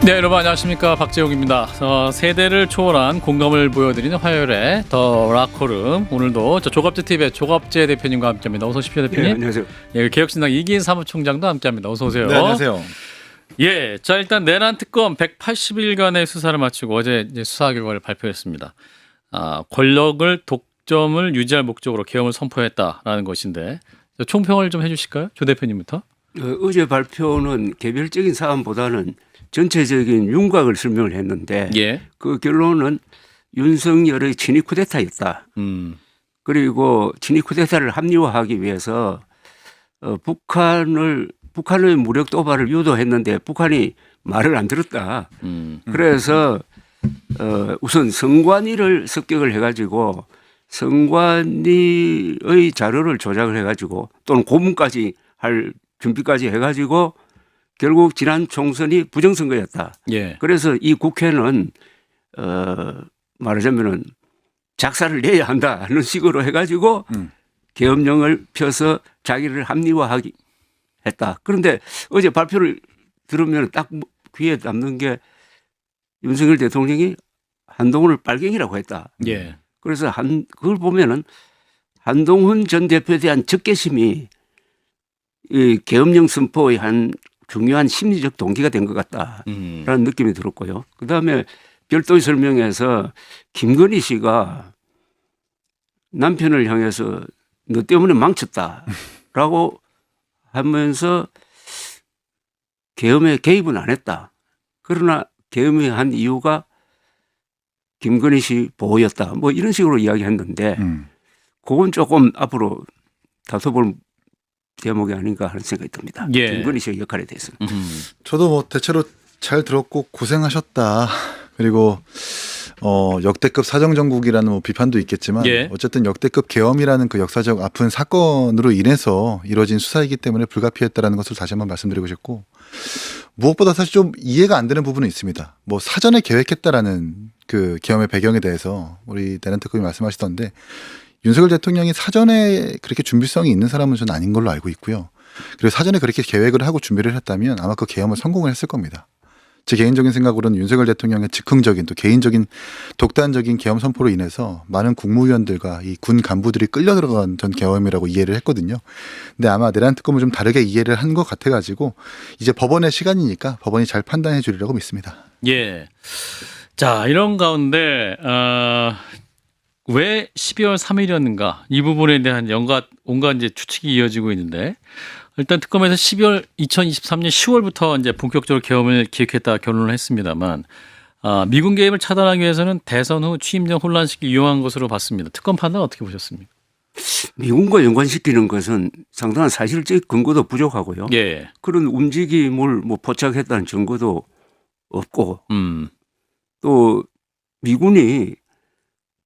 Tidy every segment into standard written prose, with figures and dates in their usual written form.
네, 여러분 안녕하십니까, 박재용입니다. 세대를 초월한 공감을 보여드리는 화요일에 더 락커룸, 오늘도 조갑재 TV의 조갑재 대표님과 함께합니다. 어서 오십시오, 대표님. 네, 안녕하세요. 예, 개혁신당 이기인 사무총장도 함께합니다. 어서 오세요. 네, 안녕하세요. 예, 자 일단 내란 특검 180일간의 수사를 마치고 어제 이제 수사 결과를 발표했습니다. 권력을 독점을 유지할 목적으로 계엄을 선포했다라는 것인데 총평을 좀 해주실까요, 조 대표님부터? 어제 발표는 개별적인 사안보다는 전체적인 윤곽을 설명을 했는데 예. 그 결론은 윤석열의 친위 쿠데타였다. 그리고 친위 쿠데타를 합리화하기 위해서 북한의 무력 도발을 유도했는데 북한이 말을 안 들었다. 그래서 우선 성관이를 습격을 해가지고 성관이의 자료를 조작을 해가지고 또는 고문까지 할 준비까지 해가지고 결국 지난 총선이 부정선거였다. 예. 그래서 이 국회는 말하자면은 작사를 내야 한다 하는 식으로 해가지고 계엄령을 펴서 자기를 합리화하기 했다. 그런데 어제 발표를 들으면 딱 귀에 남는 게 윤석열 대통령이 한동훈을 빨갱이라고 했다. 예. 그래서 그걸 보면은 한동훈 전 대표에 대한 적개심이 이 계엄령 선포의 한 중요한 심리적 동기가 된 것 같다라는 느낌이 들었고요. 그다음에 별도의 설명에서 김건희 씨가 남편을 향해서 너 때문에 망쳤다라고 하면서 계엄에 개입은 안 했다. 그러나 계엄에 한 이유가 김건희 씨 보호였다. 뭐 이런 식으로 이야기했는데 그건 조금 앞으로 다퉈볼 대목이 아닌가 하는 생각이 듭니다. 예. 김건희 씨의 역할에 대해서는. 저도 뭐 대체로 잘 들었고 고생하셨다. 그리고 역대급 사정정국이라는 뭐 비판도 있겠지만 예. 어쨌든 역대급 계엄이라는 그 역사적 아픈 사건으로 인해서 이뤄진 수사이기 때문에 불가피했다라는 것을 다시 한번 말씀드리고 싶고, 무엇보다 사실 좀 이해가 안 되는 부분은 있습니다. 뭐 사전에 계획했다라는 그 계엄의 배경에 대해서 우리 내란 특검이 말씀하시던데, 윤석열 대통령이 사전에 그렇게 준비성이 있는 사람은 저는 아닌 걸로 알고 있고요. 그리고 사전에 그렇게 계획을 하고 준비를 했다면 아마 그 계엄을 성공을 했을 겁니다. 제 개인적인 생각으로는 윤석열 대통령의 즉흥적인 또 개인적인 독단적인 계엄 선포로 인해서 많은 국무위원들과 이 군 간부들이 끌려 들어간 전 계엄이라고 이해를 했거든요. 근데 아마 내란 특검을 좀 다르게 이해를 한 것 같아가지고 이제 법원의 시간이니까 법원이 잘 판단해 주리라고 믿습니다. 예. 자, 이런 가운데 왜 12월 3일이었는가, 이 부분에 대한 온갖 이제 추측이 이어지고 있는데, 일단 특검에서 2023년 10월부터 이제 본격적으로 계엄을 기획했다 결론을 했습니다만, 미군 개입을 차단하기 위해서는 대선 후 취임 전 혼란 시기 이용한 것으로 봤습니다. 특검 판단 어떻게 보셨습니까? 미군과 연관시키는 것은 상당한 사실적 근거도 부족하고요. 예. 그런 움직임을 뭐 포착했다는 증거도 없고 또 미군이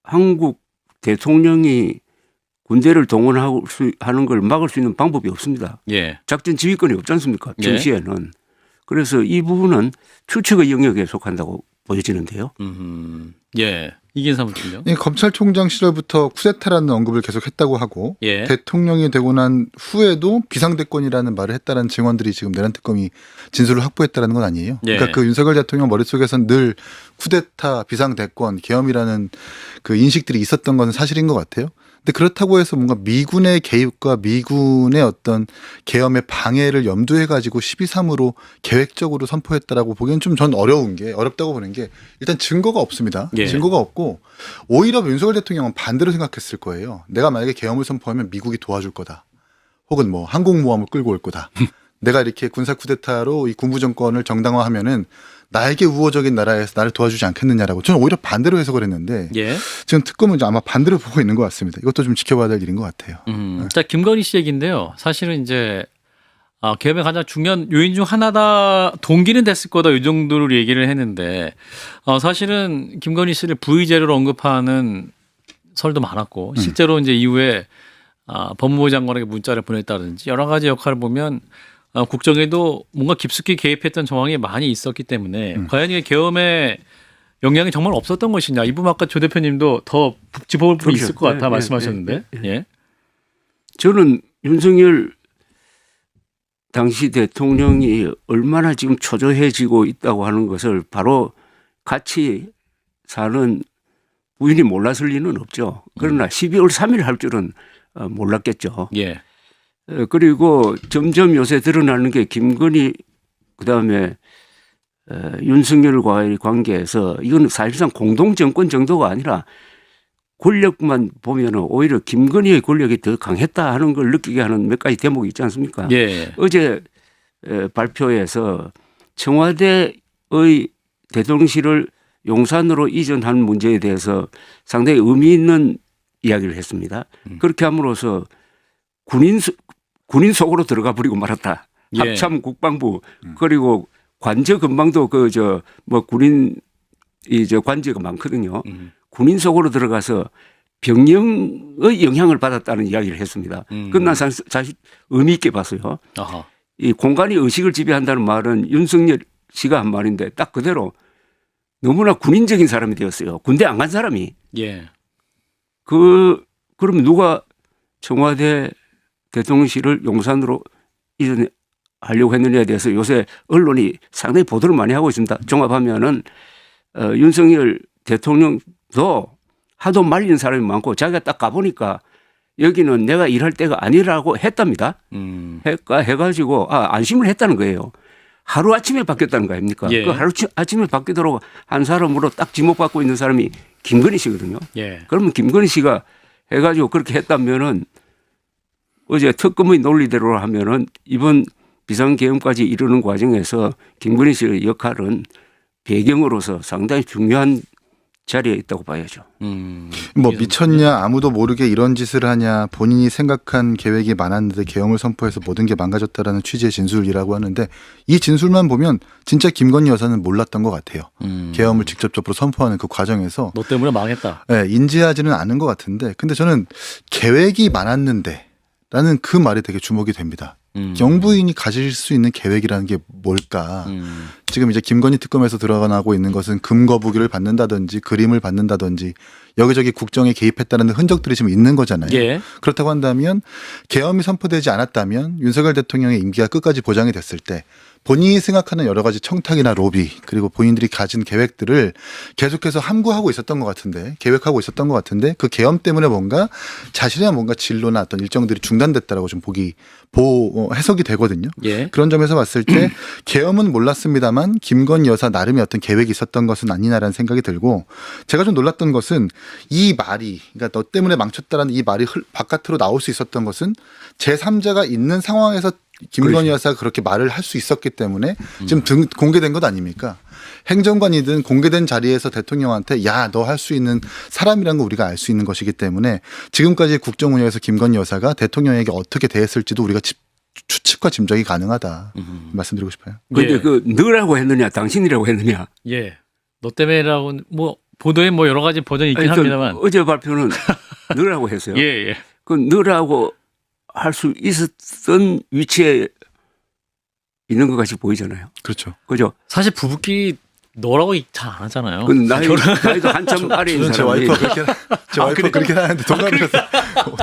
한국 대통령이 군대를 동원하는 걸 막을 수 있는 방법이 없습니다. 예. 작전 지휘권이 없지 않습니까? 예. 정시에는. 그래서 이 부분은 추측의 영역에 속한다고 보여지는데요. 예. 이기인 사무총장. 검찰총장 시절부터 쿠데타라는 언급을 계속했다고 하고, 예. 대통령이 되고 난 후에도 비상대권이라는 말을 했다는 증언들이 지금 내란 특검이 진술을 확보했다는 건 아니에요. 예. 그러니까 그 윤석열 대통령 머릿속에선 늘 쿠데타, 비상대권, 계엄이라는 그 인식들이 있었던 건 사실인 것 같아요. 근데 그렇다고 해서 뭔가 미군의 개입과 미군의 어떤 계엄의 방해를 염두해 가지고 12.3으로 계획적으로 선포했다라고 보기엔 좀 전 어렵다고 보는 게, 일단 증거가 없습니다. 예. 증거가 없고, 오히려 윤석열 대통령은 반대로 생각했을 거예요. 내가 만약에 계엄을 선포하면 미국이 도와줄 거다. 혹은 뭐 항공모함을 끌고 올 거다. 내가 이렇게 군사 쿠데타로 이 군부 정권을 정당화하면은 나에게 우호적인 나라에서 나를 도와주지 않겠느냐라고, 저는 오히려 반대로 해석을 했는데, 예. 지금 특검은 아마 반대로 보고 있는 것 같습니다. 이것도 좀 지켜봐야 될 일인 것 같아요. 자, 김건희 씨 얘기인데요. 사실은 이제 계엄의 가장 중요한 요인 중 하나다, 동기는 됐을 거다, 이 정도로 얘기를 했는데, 사실은 김건희 씨를 부의제로로 언급하는 설도 많았고, 실제로 이제 이후에 법무부 장관에게 문자를 보냈다든지 여러 가지 역할을 보면 국정에도 뭔가 깊숙이 개입했던 정황이 많이 있었기 때문에 과연 이게 계엄의 영향이 정말 없었던 것이냐, 이 부분 아까 조 대표님도 더 짚어볼 부분이 있을 것 같아 말씀하셨는데. 예. 저는 윤석열 당시 대통령이 얼마나 지금 초조해지고 있다고 하는 것을 바로 같이 사는 부인이 몰랐을 리는 없죠. 그러나 12월 3일 할 줄은 몰랐겠죠. 예. 그리고 점점 요새 드러나는 게 김건희 그다음에 윤석열과의 관계에서 이건 사실상 공동정권 정도가 아니라 권력만 보면 오히려 김건희의 권력이 더 강했다 하는 걸 느끼게 하는 몇 가지 대목이 있지 않습니까? 예. 어제 발표에서 청와대의 대통령실을 용산으로 이전한 문제에 대해서 상당히 의미 있는 이야기를 했습니다. 그렇게 함으로써 군인 속으로 들어가 버리고 말았다. 예. 합참 국방부 그리고 관저 근방도 군인 관저가 많거든요. 군인 속으로 들어가서 병영의 영향을 받았다는 이야기를 했습니다. 그건 난 사실 의미 있게 봤어요. 아하. 이 공간이 의식을 지배한다는 말은 윤석열 씨가 한 말인데 딱 그대로 너무나 군인적인 사람이 되었어요. 군대 안 간 사람이. 예. 그럼 누가 청와대 대통령실을 용산으로 이전하려고 했느냐에 대해서 요새 언론이 상당히 보도를 많이 하고 있습니다. 종합하면은 윤석열 대통령도 하도 말리는 사람이 많고 자기가 딱 가보니까 여기는 내가 일할 때가 아니라고 했답니다. 해가지고 안심을 했다는 거예요. 하루아침에 바뀌었다는 거 아닙니까? 예. 그 하루아침에 바뀌도록 한 사람으로 딱 지목받고 있는 사람이 김건희 씨거든요. 예. 그러면 김건희 씨가 해가지고 그렇게 했다면은 어제 특검의 논리대로 하면은 이번 비상계엄까지 이르는 과정에서 김건희 씨의 역할은 배경으로서 상당히 중요한 자리에 있다고 봐야죠. 뭐 미쳤냐 아무도 모르게 이런 짓을 하냐 본인이 생각한 계획이 많았는데 계엄을 선포해서 모든 게 망가졌다라는 취지의 진술이라고 하는데 이 진술만 보면 진짜 김건희 여사는 몰랐던 것 같아요. 계엄을 직접적으로 선포하는 그 과정에서 너 때문에 망했다. 네, 인지하지는 않은 것 같은데 근데 저는 계획이 많았는데 라는 그 말이 되게 주목이 됩니다. 영부인이 가질 수 있는 계획이라는 게 뭘까? 지금 이제 김건희 특검에서 드러나고 있는 것은 금거부기를 받는다든지 그림을 받는다든지 여기저기 국정에 개입했다는 흔적들이 지금 있는 거잖아요. 예. 그렇다고 한다면 계엄이 선포되지 않았다면 윤석열 대통령의 임기가 끝까지 보장이 됐을 때 본인이 생각하는 여러 가지 청탁이나 로비 그리고 본인들이 가진 계획들을 계속해서 함구하고 있었던 것 같은데 계획하고 있었던 것 같은데 그 계엄 때문에 자신의 진로나 어떤 일정들이 중단됐다라고 좀 해석이 되거든요. 예. 그런 점에서 봤을 때 계엄은 몰랐습니다만 김건희 여사 나름의 어떤 계획이 있었던 것은 아니냐라는 생각이 들고 제가 좀 놀랐던 것은 이 말이 그러니까 너 때문에 망쳤다라는 이 말이 바깥으로 나올 수 있었던 것은 제3자가 있는 상황에서 김건희 여사가 그렇게 말을 할 수 있었기 때문에 지금 공개된 것 아닙니까? 행정관이든 공개된 자리에서 대통령한테 야, 너 할 수 있는 사람이라는 거 우리가 알 수 있는 것이기 때문에 지금까지 국정 운영에서 김건희 여사가 대통령에게 어떻게 대했을지도 우리가 추측과 짐작이 가능하다. 말씀드리고 싶어요. 그런데 예. 너라고 했느냐 당신이라고 했느냐. 예. 너 때문에라고 보도에 여러 가지 버전이 있긴 합니다만. 어제 발표는 너라고 했어요. 예, 예. 그 너라고 할 수 있었던 위치에 있는 것 같이 보이잖아요. 그렇죠. 그죠? 사실 부부끼리 너라고 잘 안 하잖아요. 그 나이도 한참 아래인 제 사람이 와이프가 그렇게 하는데 동갑이가 그렇게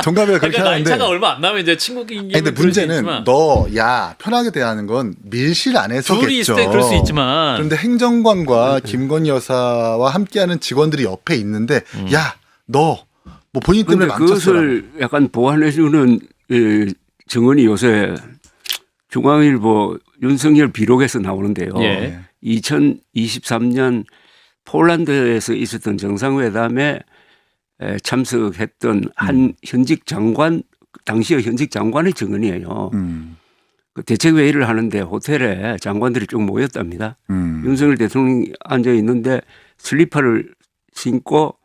그러니까 하는데 나이차가 얼마 안 나면 이제 친구끼리 근데 문제는 너 야 편하게 대하는 건 밀실 안에서겠죠. 둘이 있을 때 그럴 수 있지만 그런데 행정관과 김건희 여사와 함께하는 직원들이 옆에 있는데 야 너 뭐 본인 때문에 그런데 망쳤어. 그것을 약간 보완해주는 증언이 요새 중앙일보 윤석열 비록에서 나오는데요. 예. 2023년 폴란드에서 있었던 정상회담에 참석했던 한 현직 장관, 당시의 현직 장관의 증언이에요. 그 대책회의를 하는데 호텔에 장관들이 쭉 모였답니다. 윤석열 대통령이 앉아 있는데 슬리퍼를 신고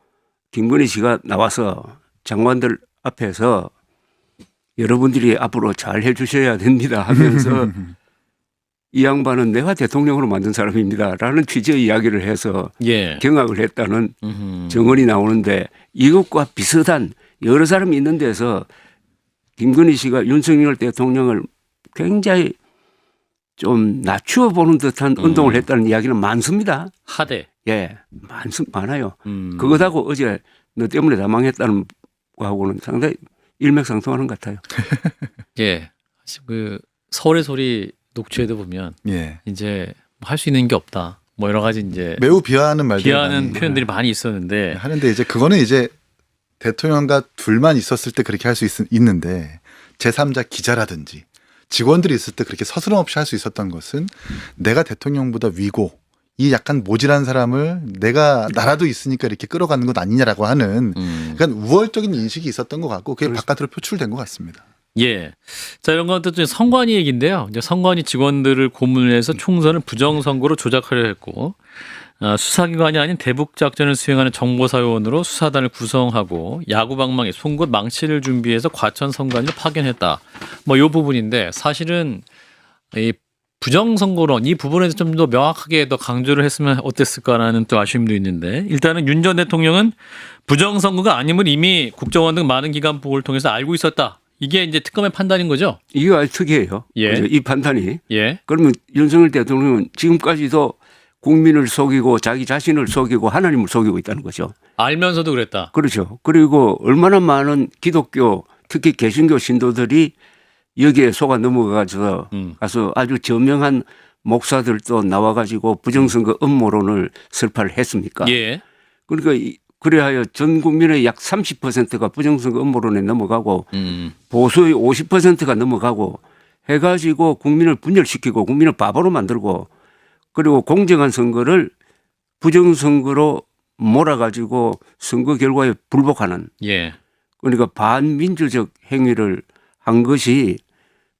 김건희 씨가 나와서 장관들 앞에서 여러분들이 앞으로 잘 해주셔야 됩니다 하면서 이 양반은 내가 대통령으로 만든 사람입니다 라는 취지의 이야기를 해서 예. 경악을 했다는 증언이 나오는데 이것과 비슷한 여러 사람이 있는 데서 김건희 씨가 윤석열 대통령을 굉장히 좀 낮추어 보는 듯한 운동을 했다는 이야기는 많습니다. 하대. 예, 많아요. 그것하고 어제 너 때문에 다 망했다는 거하고는 상당히 일맥상통하는 것 같아요. 예. 서울의 소리 녹취에도 보면 예. 이제 할 수 있는 게 없다. 뭐 여러 가지 이제 매우 비하하는 말들 비하하는 표현들이 많이 있었는데 하는데 이제 그거는 이제 대통령과 둘만 있었을 때 그렇게 할 수 있는데 제3자 기자라든지 직원들이 있을 때 그렇게 서스럼 없이 할 수 있었던 것은 내가 대통령보다 위고 이 약간 모질한 사람을 내가 나라도 있으니까 이렇게 끌어가는 것 아니냐라고 하는 약간 우월적인 인식이 있었던 것 같고 그게 바깥으로 표출된 것 같습니다. 예. 자, 이런 것도 좀 선관위 얘기인데요. 이제 선관위 직원들을 고문해서 총선을 부정선거로 조작하려 했고, 수사기관이 아닌 대북작전을 수행하는 정보사요원으로 수사단을 구성하고 야구방망이, 송곳 망치를 준비해서 과천 선관위를 파견했다. 뭐 이 부분인데 사실은 이 부정선거론 이 부분에서 좀 더 명확하게 더 강조를 했으면 어땠을까라는 또 아쉬움도 있는데 일단은 윤 전 대통령은 부정선거가 아님을 이미 국정원 등 많은 기관 보고를 통해서 알고 있었다. 이게 이제 특검의 판단인 거죠? 이게 아주 특이해요. 예. 그죠? 이 판단이. 예. 그러면 윤석열 대통령은 지금까지도 국민을 속이고 자기 자신을 속이고 하나님을 속이고 있다는 거죠. 알면서도 그랬다. 그렇죠. 그리고 얼마나 많은 기독교 특히 개신교 신도들이 여기에 속아 넘어가서 가서 아주 저명한 목사들도 나와가지고 부정선거 음모론을 설파를 했습니까? 예. 그러니까 그래하여 전 국민의 약 30%가 부정선거 음모론에 넘어가고 음. 보수의 50%가 넘어가고 해가지고 국민을 분열시키고 국민을 바보로 만들고 그리고 공정한 선거를 부정선거로 몰아가지고 선거 결과에 불복하는 예. 그러니까 반민주적 행위를 한 것이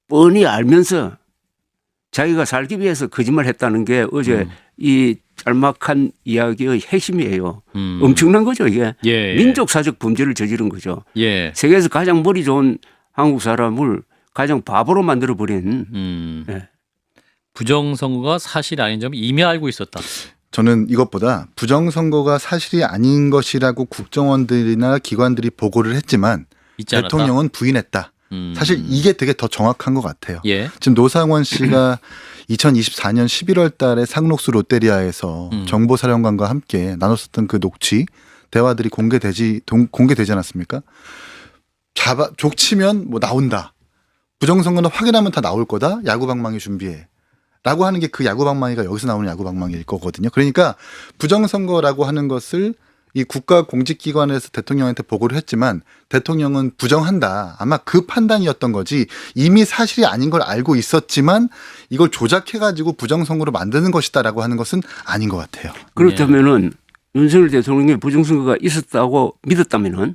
뻔히 알면서 자기가 살기 위해서 거짓말했다는 게 어제 이 짤막한 이야기의 핵심이에요. 엄청난 거죠 이게. 예. 민족사적 범죄를 저지른 거죠. 예. 세계에서 가장 머리 좋은 한국 사람을 가장 바보로 만들어버린. 예. 부정선거가 사실 아닌 점을 이미 알고 있었다. 저는 이것보다 부정선거가 사실이 아닌 것이라고 국정원들이나 기관들이 보고를 했지만 있지 않았다. 대통령은 부인했다. 사실 이게 되게 더 정확한 것 같아요. 예. 지금 노상원 씨가 2024년 11월 달에 상록수 롯데리아에서 정보사령관과 함께 나눴었던 그 녹취 대화들이 공개되지 않았습니까? 족치면 뭐 나온다. 부정선거는 확인하면 다 나올 거다. 야구방망이 준비해. 라고 하는 게 그 야구방망이가 여기서 나오는 야구방망이일 거거든요. 그러니까 부정선거라고 하는 것을 이 국가공직기관에서 대통령한테 보고를 했지만 대통령은 부정한다. 아마 그 판단이었던 거지 이미 사실이 아닌 걸 알고 있었지만 이걸 조작해가지고 부정선거로 만드는 것이다라고 하는 것은 아닌 것 같아요. 그렇다면은 윤석열 대통령이 부정선거가 있었다고 믿었다면은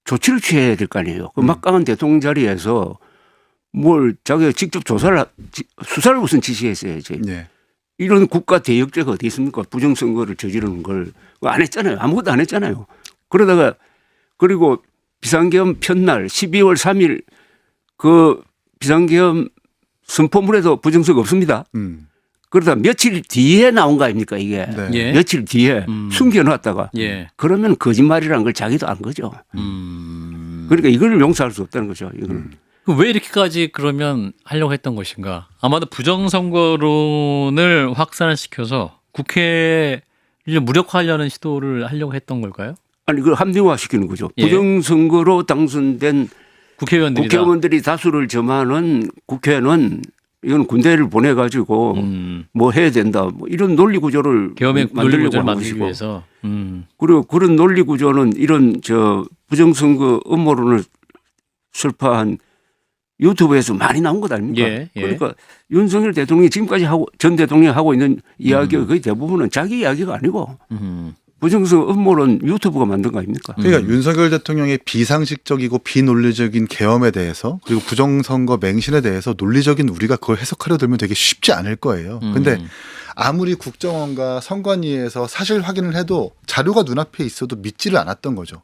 조치를 취해야 될 거 아니에요. 그 막강한 대통령 자리에서 뭘 자기가 직접 수사를 우선 지시했어야지. 네. 이런 국가 대역죄가 어디 있습니까? 부정선거를 저지르는 걸 안 했잖아요. 아무것도 안 했잖아요. 그러다가 그리고 비상계엄 편날 12월 3일 그 비상계엄 선포물에도 부정선거 없습니다. 그러다 며칠 뒤에 나온 거 아닙니까 이게. 네. 예. 며칠 뒤에 숨겨놨다가 예. 그러면 거짓말이라는 걸 자기도 안 거죠. 그러니까 이걸 용서할 수 없다는 거죠. 이걸. 왜 이렇게까지 그러면 하려고 했던 것인가? 아마도 부정선거론을 확산을 시켜서 국회를 무력화하려는 시도를 하려고 했던 걸까요? 아니 그걸 합리화시키는 거죠. 예. 부정선거로 당선된 국회의원들이 다수를 점하는 국회는 이건 군대를 보내가지고 뭐 해야 된다. 뭐 이런 논리 구조를 계엄의 논리 구조를 만들기 것이고. 위해서. 그리고 그런 논리 구조는 이런 부정선거 음모론을 설파한 유튜브에서 많이 나온 것 아닙니까? 예, 예. 그러니까 윤석열 대통령이 지금까지 전 대통령이 하고 있는 이야기가 거의 대부분은 자기 이야기가 아니고 부정선거 음모론 유튜브가 만든 거 아닙니까? 그러니까 윤석열 대통령의 비상식적이고 비논리적인 계엄에 대해서 그리고 부정선거 맹신에 대해서 논리적인 우리가 그걸 해석하려 들면 되게 쉽지 않을 거예요. 근데 아무리 국정원과 선관위에서 사실 확인을 해도 자료가 눈앞에 있어도 믿지를 않았던 거죠.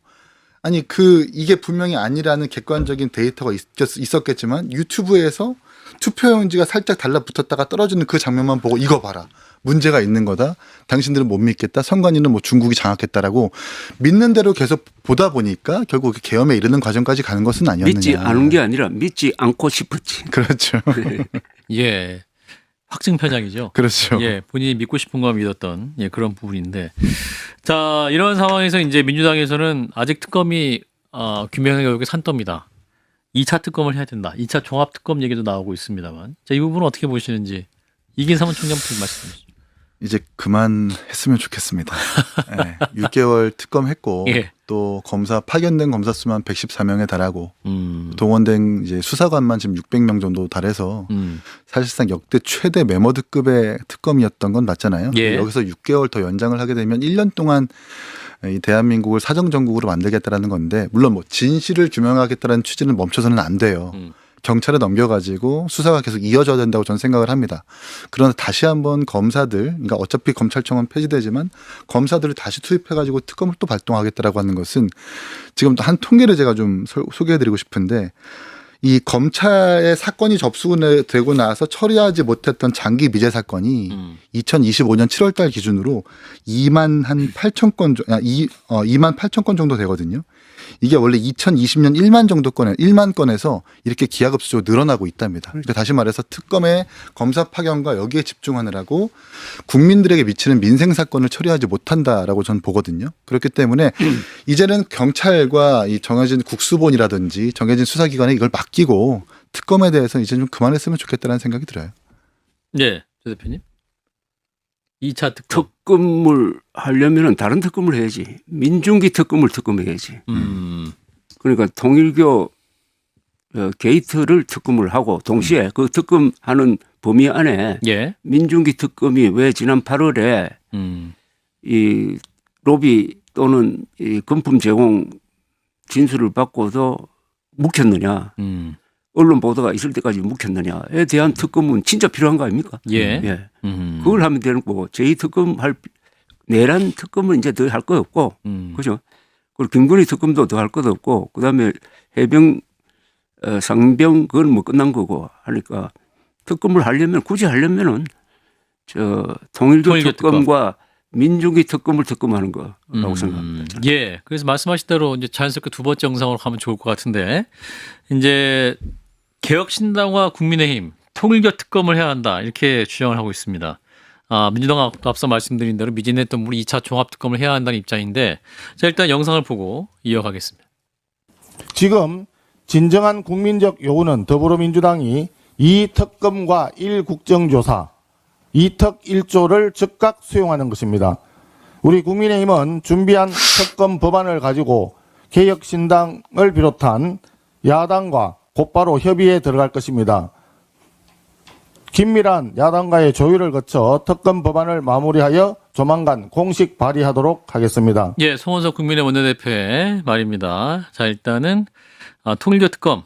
아니 이게 분명히 아니라는 객관적인 데이터가 있었겠지만 유튜브에서 투표용지가 살짝 달라붙었다가 떨어지는 그 장면만 보고 이거 봐라. 문제가 있는 거다. 당신들은 못 믿겠다. 선관위는 뭐 중국이 장악했다라고 믿는 대로 계속 보다 보니까 결국 계엄에 이르는 과정까지 가는 것은 아니었느냐. 믿지 않은 게 아니라 믿지 않고 싶었지. 그렇죠. 예. 확증 편향이죠. 그렇죠. 예, 본인이 믿고 싶은 거 믿었던 그런 부분인데, 자 이런 상황에서 이제 민주당에서는 아직 특검이 규명의 여기 산더미다. 2차 특검을 해야 된다. 2차 종합 특검 얘기도 나오고 있습니다만. 자, 이 부분은 어떻게 보시는지 이긴삼 총장님 말씀해 주시죠. 이제 그만했으면 좋겠습니다. 네, 6개월 특검했고 예. 또 검사 파견된 검사 수만 114명에 달하고 음. 동원된 이제 수사관만 지금 600명 정도 달해서 음. 사실상 역대 최대 메머드급의 특검이었던 건 맞잖아요. 예. 여기서 6개월 더 연장을 하게 되면 1년 동안 이 대한민국을 사정정국으로 만들겠다라는 건데 물론 뭐 진실을 규명하겠다는 취지는 멈춰서는 안 돼요. 경찰에 넘겨가지고 수사가 계속 이어져야 된다고 저는 생각을 합니다. 그러나 다시 한번 검사들, 그러니까 어차피 검찰청은 폐지되지만 검사들을 다시 투입해가지고 특검을 또 발동하겠다라고 하는 것은 지금 또 한 통계를 제가 좀 소개해드리고 싶은데 이 검찰의 사건이 접수되고 나서 처리하지 못했던 장기 미제 사건이 2025년 7월달 기준으로 2만 8천 건 정도 되거든요. 이게 원래 2020년 1만 건에서 이렇게 기하급수적으로 늘어나고 있답니다. 그러니까 다시 말해서 특검의 검사 파견과 여기에 집중하느라고 국민들에게 미치는 민생 사건을 처리하지 못한다라고 저는 보거든요. 그렇기 때문에 이제는 경찰과 이 정해진 국수본이라든지 정해진 수사기관에 이걸 맡기고 특검에 대해서 이제 좀 그만했으면 좋겠다는 생각이 들어요. 네, 조 대표님. 2차 특검. 특검을 하려면 다른 특검을 해야지. 민중기 특검을 특검해야지. 그러니까 통일교 게이트를 특검을 하고 동시에 그 특검하는 범위 안에 예. 민중기 특검이 왜 지난 8월에 이 로비 또는 이 금품 제공 진술을 받고도 묵혔느냐. 언론 보도가 있을 때까지 묵혔느냐에 대한 특검은 진짜 필요한 거 아닙니까? 예. 예. 그걸 하면 되는 거고 제2특검 내란 특검은 이제 더 할 거 없고 그죠? 그리고 김건희 특검도 더 할 것도 없고 그다음에 해병 상병 그건 뭐 끝난 거고 하니까 특검을 하려면 굳이 하려면은 통일교 특검과 민중기 특검을 특검하는 거라고 생각합니다. 예. 그래서 말씀하신 대로 이제 자연스럽게 두 번째 영상으로 가면 좋을 것 같은데 이제 개혁신당과 국민의힘 통일교 특검을 해야 한다 이렇게 주장을 하고 있습니다. 민주당은 앞서 말씀드린 대로 미진했던 우리 2차 종합 특검을 해야 한다는 입장인데 자 일단 영상을 보고 이어가겠습니다. 지금 진정한 국민적 요구는 더불어민주당이 2특검과 1국정조사 2특 1조를 즉각 수용하는 것입니다. 우리 국민의힘은 준비한 특검 법안을 가지고 개혁신당을 비롯한 야당과 곧바로 협의에 들어갈 것입니다. 긴밀한 야당과의 조율을 거쳐 특검 법안을 마무리하여 조만간 공식 발의하도록 하겠습니다. 예, 송원석 국민의 원내대표의 말입니다. 자, 일단은 통일교 특검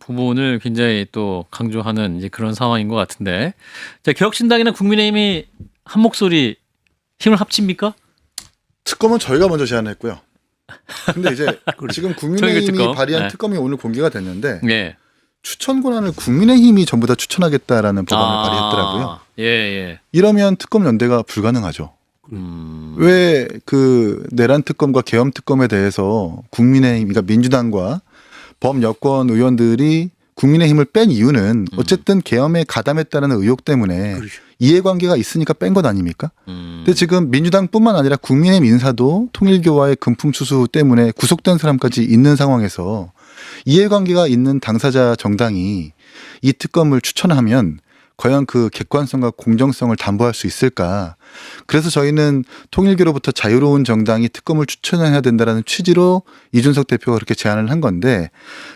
부분을 굉장히 또 강조하는 이제 그런 상황인 것 같은데, 자, 개혁신당이나 국민의힘이 한 목소리 힘을 합칩니까? 특검은 저희가 먼저 제안했고요. 근데 이제 지금 국민의힘이 특검. 발의한 네. 특검이 오늘 공개가 됐는데 예. 추천 권한을 국민의힘이 전부 다 추천하겠다라는 법안을 발의했더라고요. 예, 예. 이러면 특검 연대가 불가능하죠. 왜 그 내란 특검과 계엄 특검에 대해서 국민의힘, 그러니까 민주당과 범여권 의원들이 국민의힘을 뺀 이유는 어쨌든 계엄에 가담했다는 의혹 때문에 그렇죠. 이해관계가 있으니까 뺀 것 아닙니까? 근데 지금 민주당뿐만 아니라 국민의힘 인사도 통일교와의 금품 수수 때문에 구속된 사람까지 있는 상황에서 이해관계가 있는 당사자 정당이 이 특검을 추천하면 과연 그 객관성과 공정성을 담보할 수 있을까? 그래서 저희는 통일교로부터 자유로운 정당이 특검을 추천해야 된다는 취지로 이준석 대표가 그렇게 제안을 한 건데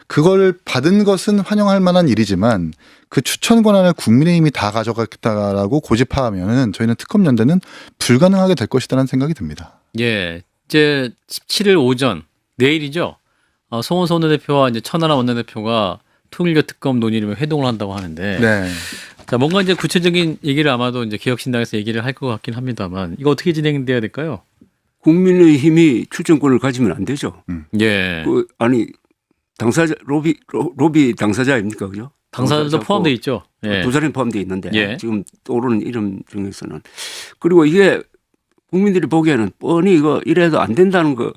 그걸 받은 것은 환영할 만한 일이지만 그 추천 권한을 국민의힘이 다 가져가겠다라고 고집하면은 저희는 특검 연대는 불가능하게 될 것이라는 생각이 듭니다. 예. 이제 17일 오전 내일이죠. 송원석 원내대표와 이제 천하람 원내대표가 통일교 특검 논의를 회동을 한다고 하는데 네. 자, 뭔가 이제 구체적인 얘기를 아마도 이제 개혁신당에서 얘기를 할 것 같긴 합니다만 이거 어떻게 진행돼야 될까요? 국민의힘이 추천권을 가지면 안 되죠. 예. 아니 당사자 로비 당사자입니까, 그죠? 당사자도 포함되어 있죠. 예. 두 사람이 포함되어 있는데 예. 지금 떠오르는 이름 중에서는 그리고 이게 국민들이 보기에는 뻔히 이거 이래도 안 된다는 거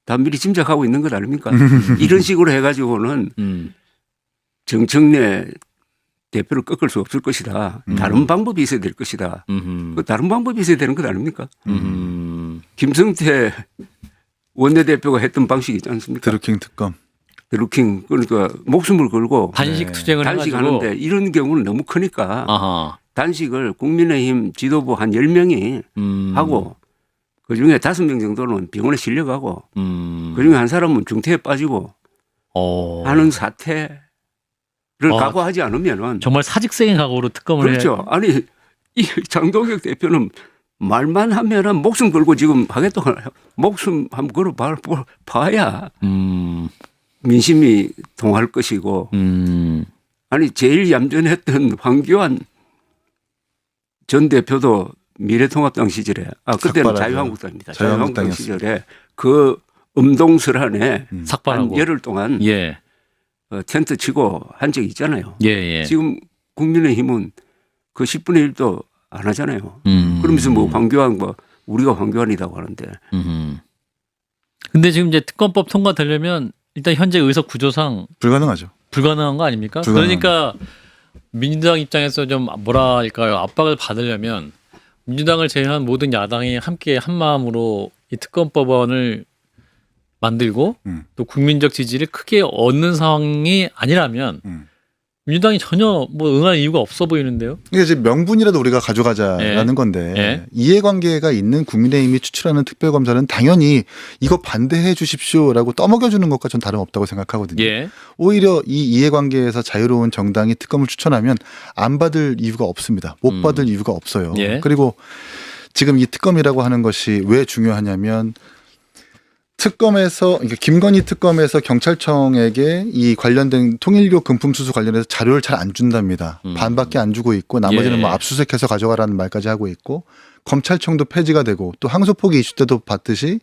다 미리 짐작하고 있는 것 아닙니까? 이런 식으로 해가지고는 정청래 대표를 꺾을 수 없을 것이다. 다른 방법이 있어야 될 것이다. 그 다른 방법이 있어야 되는 것 아닙니까? 김성태 원내대표가 했던 방식이 있지 않습니까? 드루킹 특검. 드루킹 그러니까 목숨을 걸고 단식 투쟁을 해가지고 단식하는데 이런 경우는 너무 크니까 아하. 단식을 국민의힘 지도부 한 10명이 하고 그중에 5명 정도는 병원에 실려가고 그중에 한 사람은 중태에 빠지고 하는 사태를 각오하지 않으면은 정말 사직생의 각오로 특검을 그렇죠. 아니 이 장동혁 대표는 말만 하면은 목숨 걸고 지금 하겠다고 목숨 한번 걸어 봐야 민심이 통할 것이고 아니 제일 얌전했던 황교안 전 대표도 미래통합당 시절에 그때는 삭발하죠. 자유한국당입니다. 자유한국당이었어요. 시절에 그 음동설 안에 삭발하고 한 열흘 동안 예. 텐트 치고 한 적이 있잖아요. 예, 예. 지금 국민의힘은 그 10분의 1도 안 하잖아요. 음. 그러면서 뭐 황교안 우리가 황교안이라고 하는데 근데 지금 이제 특검법 통과되려면 일단 현재 의석 구조상 불가능하죠. 불가능한 거 아닙니까? 그러니까 민주당 입장에서 좀 뭐랄까요 압박을 받으려면 민주당을 제외한 모든 야당이 함께 한 마음으로 이 특검법안을 만들고 또 국민적 지지를 크게 얻는 상황이 아니라면 민주당이 전혀 뭐 응할 이유가 없어 보이는데요. 이게 이제 명분이라도 우리가 가져가자라는 예. 건데 예. 이해관계가 있는 국민의힘이 추출하는 특별검사는 당연히 이거 반대해 주십시오라고 떠먹여주는 것과 전 다름없다고 생각하거든요. 예. 오히려 이 이해관계에서 자유로운 정당이 특검을 추천하면 안 받을 이유가 없습니다. 못 받을 이유가 없어요. 예. 그리고 지금 이 특검이라고 하는 것이 왜 중요하냐면 특검에서 그러니까 김건희 특검에서 경찰청에게 이 관련된 통일교 금품 수수 관련해서 자료를 잘 안 준답니다. 반밖에 안 주고 있고 나머지는 예. 뭐 압수수색해서 가져가라는 말까지 하고 있고 검찰청도 폐지가 되고 또 항소포기 이슈 때도 봤듯이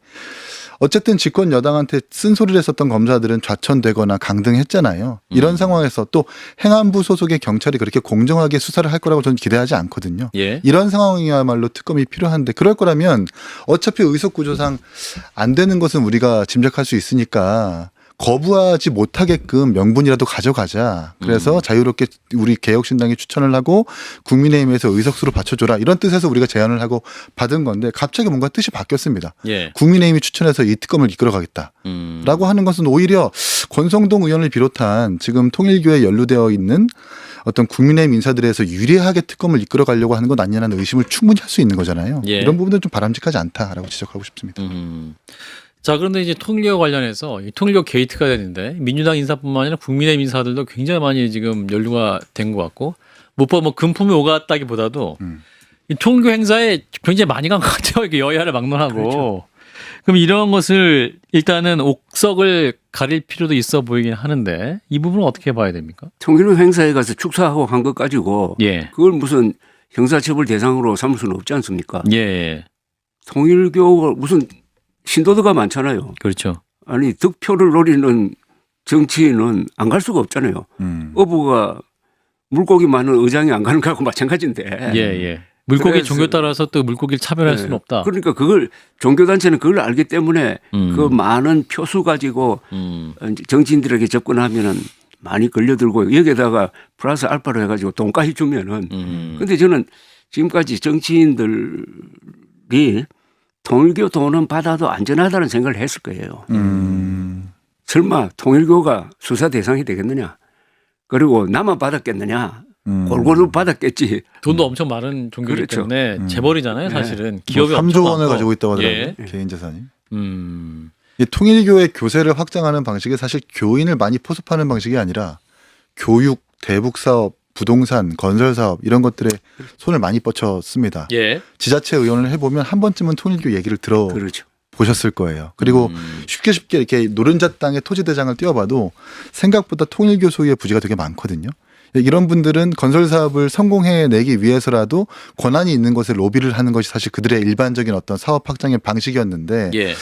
어쨌든 집권 여당한테 쓴소리를 했었던 검사들은 좌천되거나 강등했잖아요. 이런 상황에서 또 행안부 소속의 경찰이 그렇게 공정하게 수사를 할 거라고 저는 기대하지 않거든요. 예. 이런 상황이야말로 특검이 필요한데 그럴 거라면 어차피 의석 구조상 안 되는 것은 우리가 짐작할 수 있으니까 거부하지 못하게끔 명분이라도 가져가자. 그래서 자유롭게 우리 개혁신당이 추천을 하고 국민의힘에서 의석수로 받쳐줘라. 이런 뜻에서 우리가 제안을 하고 받은 건데 갑자기 뭔가 뜻이 바뀌었습니다. 예. 국민의힘이 추천해서 이 특검을 이끌어가겠다. 라고 하는 것은 오히려 권성동 의원을 비롯한 지금 통일교에 연루되어 있는 어떤 국민의힘 인사들에서 유리하게 특검을 이끌어가려고 하는 건 아니냐는 의심을 충분히 할 수 있는 거잖아요. 예. 이런 부분은 좀 바람직하지 않다라고 지적하고 싶습니다. 자, 그런데 이제 통일교 관련해서 이 통일교 게이트가 되는데 민주당 인사뿐만 아니라 국민의힘 인사들도 굉장히 많이 지금 연루가 된 것 같고 무엇보다 뭐 금품이 오갔다기보다도 이 통일교 행사에 굉장히 많이 간 것 같아요. 이게 여야를 막론하고. 그렇죠. 그럼 이런 것을 일단은 옥석을 가릴 필요도 있어 보이긴 하는데 이 부분은 어떻게 봐야 됩니까? 통일교 행사에 가서 축사하고 한 것 가지고 예. 그걸 무슨 형사처벌 대상으로 삼을 수는 없지 않습니까? 예. 통일교가 무슨 신도도가 많잖아요. 그렇죠. 아니 득표를 노리는 정치인은 안 갈 수가 없잖아요. 어부가 물고기 많은 의장이 안 가는 거하고 마찬가지인데. 예, 예. 물고기 그래서- 종교에 따라서 또 물고기를 차별할 수는 없다. 그러니까 그걸 종교단체는 그걸 알기 때문에 그 많은 표수 가지고 정치인들에게 접근하면은 많이 걸려들고 여기에다가 플러스 알파로 해가지고 돈까지 주면은. 근데 저는 지금까지 정치인들이 통일교 돈은 받아도 안전하다는 생각을 했을 거예요. 설마 통일교가 수사 대상이 되겠느냐? 그리고 나만 받았겠느냐? 골고루 받았겠지. 돈도 엄청 많은 종교이기 그렇죠. 때문에 재벌이잖아요, 사실은. 기업이 뭐 엄청 3조 원을 많고. 가지고 있다고 하더라고요. 예. 개인 재산이. 음. 이 통일교의 교세를 확장하는 방식이 사실 교인을 많이 포섭하는 방식이 아니라 교육, 대북 사업, 부동산, 건설 사업 이런 것들에 손을 많이 뻗쳤습니다. 예. 지자체 의원을 해보면 한 번쯤은 통일교 얘기를 들어 그렇죠. 보셨을 거예요. 그리고 쉽게 이렇게 노른자 땅에 토지대장을 띄워봐도 생각보다 통일교 소유의 부지가 되게 많거든요. 이런 분들은 건설 사업을 성공해내기 위해서라도 권한이 있는 것에 로비를 하는 것이 사실 그들의 일반적인 어떤 사업 확장의 방식이었는데 예.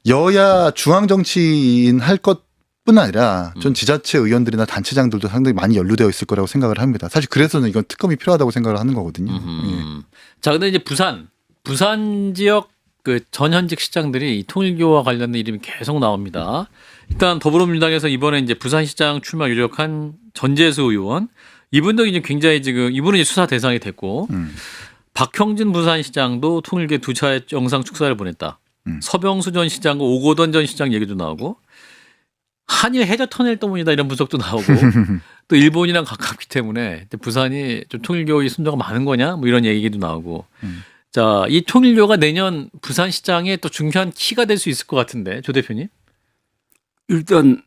여야 중앙 정치인 할 것뿐 아니라 전 지자체 의원들이나 단체장들도 상당히 많이 연루되어 있을 거라고 생각을 합니다. 사실 그래서는 이건 특검이 필요하다고 생각을 하는 거거든요. 예. 자, 근데 이제 부산 지역 그 전현직 시장들이 이 통일교와 관련된 이름이 계속 나옵니다. 일단 더불어민주당에서 이번에 이제 부산시장 출마 유력한 전재수 의원 이분도 이제 굉장히 지금 이분은 이제 수사 대상이 됐고 박형진 부산시장도 통일교 두 차례 영상 축사를 보냈다. 서병수 전 시장과 오고돈 전 시장 얘기도 나오고 한일 해저 터널 때문이다 이런 분석도 나오고 또 일본이랑 가깝기 때문에 부산이 좀 통일교의 순조가 많은 거냐 뭐 이런 얘기도 나오고 자, 이 통일교가 내년 부산시장에 또 중요한 키가 될 수 있을 것 같은데 조 대표님. 일단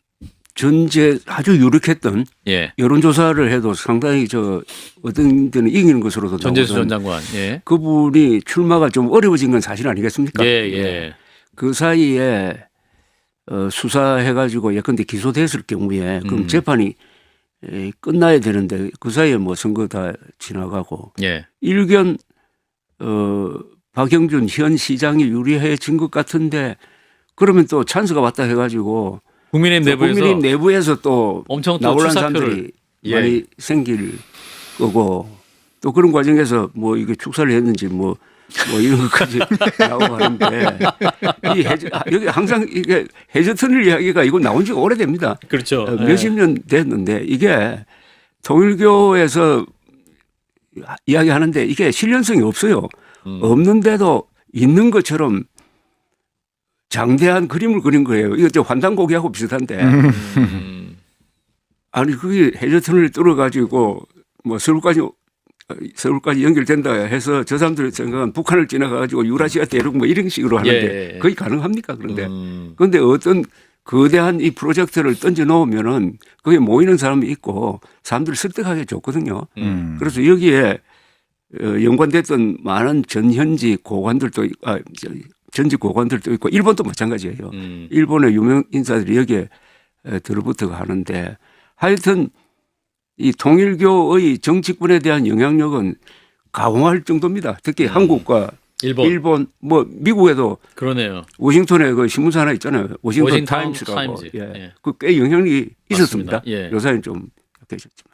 전제 아주 유력했던 예. 여론조사를 해도 상당히 어떤 데는 이기는 것으로도 전재수 전 나오던 장관. 예. 그분이 출마가 좀 어려워진 건 사실 아니겠습니까? 예, 예. 그 사이에 수사해가지고 예컨대 기소됐을 경우에 그럼 재판이 끝나야 되는데 그 사이에 뭐 선거 다 지나가고 예. 일견 박영준 현 시장이 유리해진 것 같은데 그러면 또 찬스가 왔다 해가지고 국민의힘 내부에서 국민의힘 내부에서 또 엄청 또 나올란 축사표를 사람들이 예. 많이 생길 거고 또 그런 과정에서 뭐 이게 축사를 했는지 뭐 이런 것까지 나오고 하는데 이 여기 항상 이게 해저 터널 이야기가 이거 나온 지가 오래됩니다. 그렇죠. 몇십 년 됐는데 이게 통일교에서 이야기하는데 이게 실현성이 없어요. 없는데도 있는 것처럼 장대한 그림을 그린 거예요. 이거 저 환단고기하고 비슷한데 아니 그게 해저 터널을 뚫어가지고 뭐 서울까지 연결된다 해서 저 사람들이 생각은 북한을 지나가가지고 유라시아 대륙 뭐 이런 식으로 하는데 예. 거의 가능합니까? 그런데 어떤 거대한 이 프로젝트를 던져 놓으면은 거기에 모이는 사람이 있고 사람들을 설득하기 좋거든요. 그래서 여기에 연관됐던 많은 전현직 고관들도 전직 고관들도 있고 일본도 마찬가지예요. 일본의 유명 인사들이 여기에 들어붙어 하는데 하여튼 이 통일교의 정치권에 대한 영향력은 가공할 정도입니다. 특히 한국과 일본 뭐 미국에도 그러네요. 워싱턴에 그 신문사 하나 있잖아요. 워싱턴 타임즈. 타임스라고. 예. 예. 그 꽤 영향력이 있었습니다. 예. 요새는 좀 약해졌지만.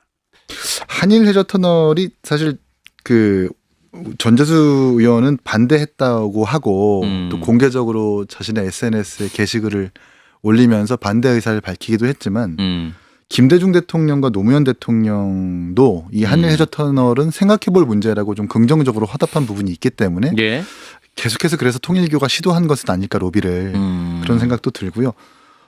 한일 해저 터널이 사실 그 전재수 의원은 반대했다고 하고 또 공개적으로 자신의 SNS에 게시글을 올리면서 반대 의사를 밝히기도 했지만 김대중 대통령과 노무현 대통령도 이 한일 해저 터널은 생각해볼 문제라고 좀 긍정적으로 화답한 부분이 있기 때문에 예. 계속해서 그래서 통일교가 시도한 것은 아닐까 로비를 그런 생각도 들고요.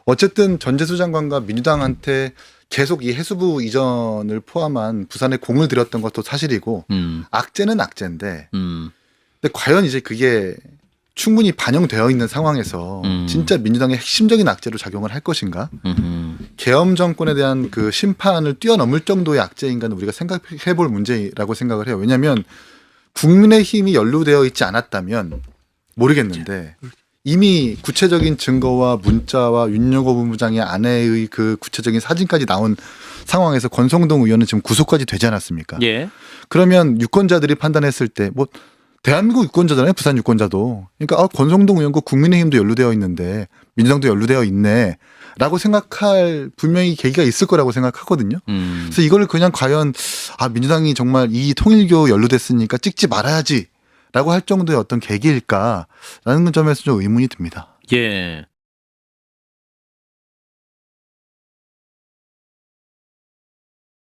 어쨌든 전재수 장관과 민주당한테 계속 이 해수부 이전을 포함한 부산에 공을 들였던 것도 사실이고 악재는 악재인데 근데 과연 이제 그게 충분히 반영되어 있는 상황에서 진짜 민주당의 핵심적인 악재로 작용을 할 것인가? 계엄 정권에 대한 그 심판을 뛰어넘을 정도의 악재인가는 우리가 생각해 볼 문제라고 생각을 해요. 왜냐하면 국민의힘이 연루되어 있지 않았다면 모르겠는데 이미 구체적인 증거와 문자와 윤여고 본부장의 아내의 그 구체적인 사진까지 나온 상황에서 권성동 의원은 지금 구속까지 되지 않았습니까? 예. 그러면 유권자들이 판단했을 때 뭐 대한민국 유권자잖아요. 부산 유권자도. 그러니까 권성동 의원과 국민의힘도 연루되어 있는데 민주당도 연루되어 있네. 라고 생각할 분명히 계기가 있을 거라고 생각하거든요. 그래서 이걸 그냥 과연 민주당이 정말 이 통일교 연루됐으니까 찍지 말아야지 라고 할 정도의 어떤 계기일까라는 점에서 좀 의문이 듭니다. 예.